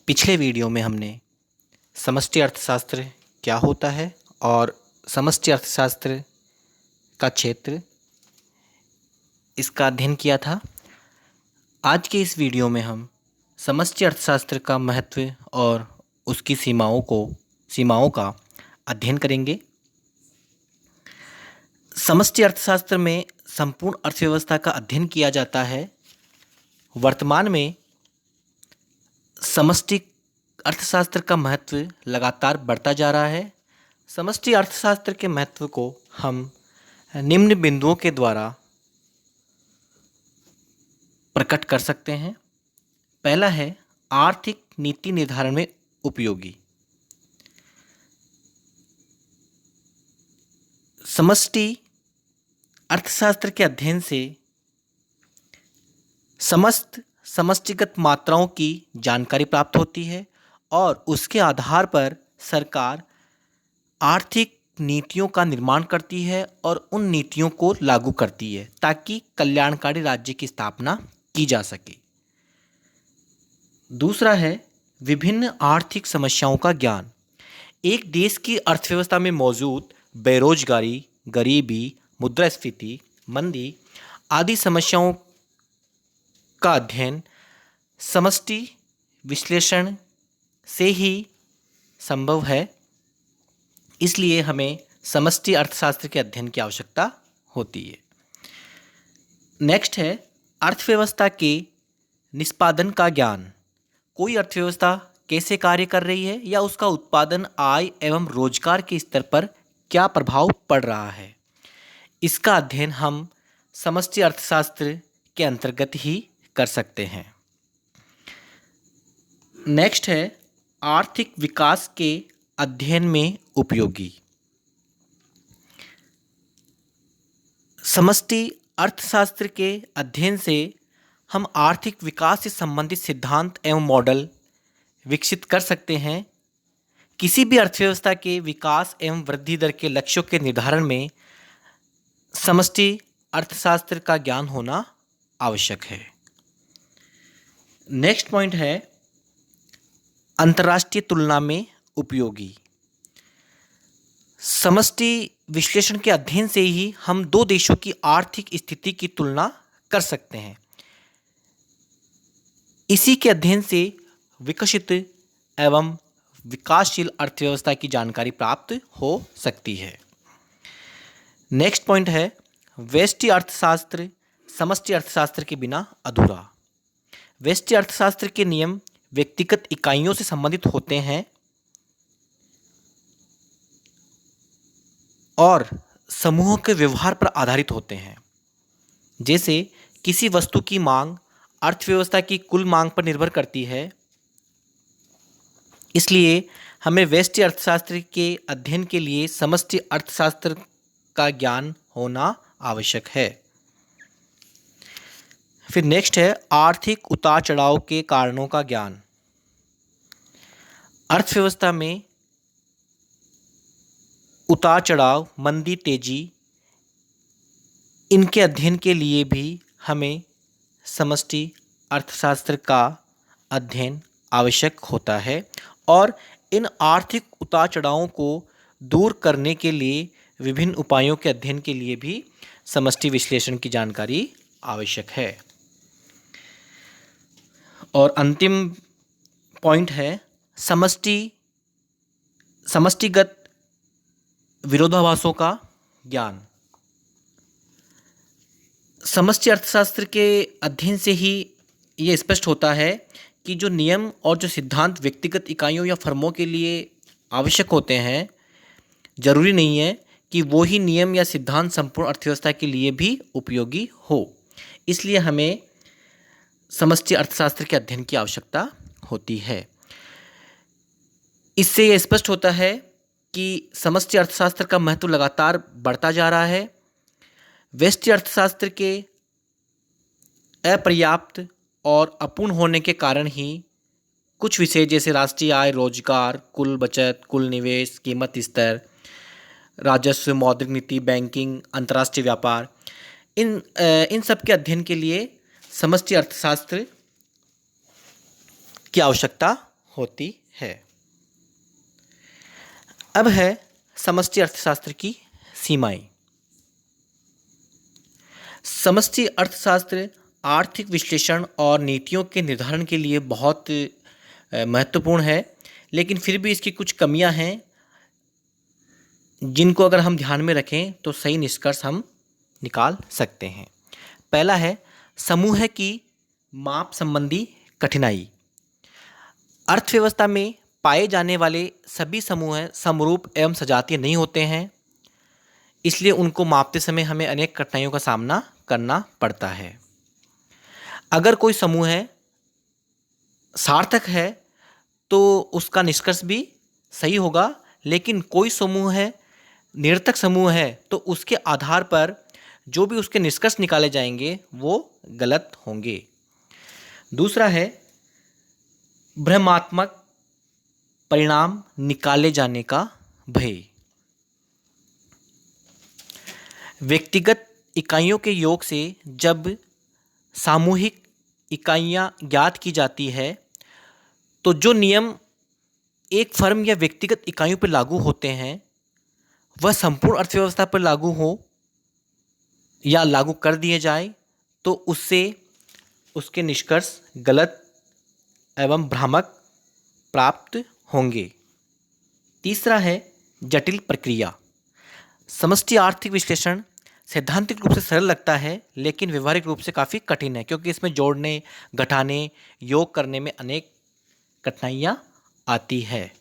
पिछले वीडियो में हमने समष्टि अर्थशास्त्र क्या होता है और समष्टि अर्थशास्त्र का क्षेत्र इसका अध्ययन किया था। आज के इस वीडियो में हम समष्टि अर्थशास्त्र का महत्व और उसकी सीमाओं का अध्ययन करेंगे। समष्टि अर्थशास्त्र में संपूर्ण अर्थव्यवस्था का अध्ययन किया जाता है। वर्तमान में समष्टि अर्थशास्त्र का महत्व लगातार बढ़ता जा रहा है। समष्टि अर्थशास्त्र के महत्व को हम निम्न बिंदुओं के द्वारा प्रकट कर सकते हैं। पहला है आर्थिक नीति निर्धारण में उपयोगी। समष्टि अर्थशास्त्र के अध्ययन से समस्त समष्टिगत मात्राओं की जानकारी प्राप्त होती है और उसके आधार पर सरकार आर्थिक नीतियों का निर्माण करती है और उन नीतियों को लागू करती है ताकि कल्याणकारी राज्य की स्थापना की जा सके। दूसरा है विभिन्न आर्थिक समस्याओं का ज्ञान। एक देश की अर्थव्यवस्था में मौजूद बेरोजगारी, गरीबी, मुद्रास्फीति, मंदी आदि समस्याओं का अध्ययन समष्टि विश्लेषण से ही संभव है। इसलिए हमें समष्टि अर्थशास्त्र के अध्ययन की आवश्यकता होती है। नेक्स्ट है अर्थव्यवस्था के निष्पादन का ज्ञान। कोई अर्थव्यवस्था कैसे कार्य कर रही है या उसका उत्पादन, आय एवं रोजगार के स्तर पर क्या प्रभाव पड़ रहा है, इसका अध्ययन हम समष्टि अर्थशास्त्र के अंतर्गत ही कर सकते हैं। नेक्स्ट है आर्थिक विकास के अध्ययन में उपयोगी। समष्टि अर्थशास्त्र के अध्ययन से हम आर्थिक विकास से संबंधित सिद्धांत एवं मॉडल विकसित कर सकते हैं। किसी भी अर्थव्यवस्था के विकास एवं वृद्धि दर के लक्ष्यों के निर्धारण में समष्टि अर्थशास्त्र का ज्ञान होना आवश्यक है। नेक्स्ट पॉइंट है अंतर्राष्ट्रीय तुलना में उपयोगी। समष्टि विश्लेषण के अध्ययन से ही हम दो देशों की आर्थिक स्थिति की तुलना कर सकते हैं। इसी के अध्ययन से विकसित एवं विकासशील अर्थव्यवस्था की जानकारी प्राप्त हो सकती है। नेक्स्ट पॉइंट है व्यष्टि अर्थशास्त्र समष्टि अर्थशास्त्र के बिना अधूरा। व्यष्टि अर्थशास्त्र के नियम व्यक्तिगत इकाइयों से संबंधित होते हैं और समूहों के व्यवहार पर आधारित होते हैं। जैसे किसी वस्तु की मांग अर्थव्यवस्था की कुल मांग पर निर्भर करती है। इसलिए हमें व्यष्टि अर्थशास्त्र के अध्ययन के लिए समष्टि अर्थशास्त्र का ज्ञान होना आवश्यक है। फिर नेक्स्ट है आर्थिक उतार चढ़ाव के कारणों का ज्ञान। अर्थव्यवस्था में उतार चढ़ाव, मंदी, तेजी, इनके अध्ययन के लिए भी हमें समष्टि अर्थशास्त्र का अध्ययन आवश्यक होता है और इन आर्थिक उतार चढ़ावों को दूर करने के लिए विभिन्न उपायों के अध्ययन के लिए भी समष्टि विश्लेषण की जानकारी आवश्यक है। और अंतिम पॉइंट है समष्टिगत विरोधाभासों का ज्ञान। समष्टि अर्थशास्त्र के अध्ययन से ही ये स्पष्ट होता है कि जो नियम और जो सिद्धांत व्यक्तिगत इकाइयों या फर्मों के लिए आवश्यक होते हैं, जरूरी नहीं है कि वो ही नियम या सिद्धांत संपूर्ण अर्थव्यवस्था के लिए भी उपयोगी हो। इसलिए हमें समष्टि अर्थशास्त्र के अध्ययन की आवश्यकता होती है। इससे यह स्पष्ट होता है कि समष्टि अर्थशास्त्र का महत्व लगातार बढ़ता जा रहा है। व्यष्टि अर्थशास्त्र के अपर्याप्त और अपूर्ण होने के कारण ही कुछ विषय जैसे राष्ट्रीय आय, रोजगार, कुल बचत, कुल निवेश, कीमत स्तर, राजस्व, मौद्रिक नीति, बैंकिंग, अंतर्राष्ट्रीय व्यापार, इन सब के अध्ययन के लिए समष्टि अर्थशास्त्र की आवश्यकता होती है। अब है समष्टि अर्थशास्त्र की सीमाएं। समष्टि अर्थशास्त्र आर्थिक विश्लेषण और नीतियों के निर्धारण के लिए बहुत महत्वपूर्ण है, लेकिन फिर भी इसकी कुछ कमियां हैं जिनको अगर हम ध्यान में रखें तो सही निष्कर्ष हम निकाल सकते हैं। पहला है समूह की माप संबंधी कठिनाई। अर्थव्यवस्था में पाए जाने वाले सभी समूह समरूप एवं सजातीय नहीं होते हैं, इसलिए उनको मापते समय हमें अनेक कठिनाइयों का सामना करना पड़ता है। अगर कोई समूह सार्थक है तो उसका निष्कर्ष भी सही होगा, लेकिन कोई समूह है निरर्थक समूह है तो उसके आधार पर जो भी उसके निष्कर्ष निकाले जाएंगे वो गलत होंगे। दूसरा है भ्रमात्मक परिणाम निकाले जाने का भय। व्यक्तिगत इकाइयों के योग से जब सामूहिक इकाइयां ज्ञात की जाती है तो जो नियम एक फर्म या व्यक्तिगत इकाइयों पर लागू होते हैं वह संपूर्ण अर्थव्यवस्था पर लागू हो या लागू कर दिए जाए तो उससे उसके निष्कर्ष गलत एवं भ्रामक प्राप्त होंगे। तीसरा है जटिल प्रक्रिया। समष्टि आर्थिक विश्लेषण सैद्धांतिक रूप से सरल लगता है, लेकिन व्यवहारिक रूप से काफ़ी कठिन है, क्योंकि इसमें जोड़ने, घटाने, योग करने में अनेक कठिनाइयाँ आती है।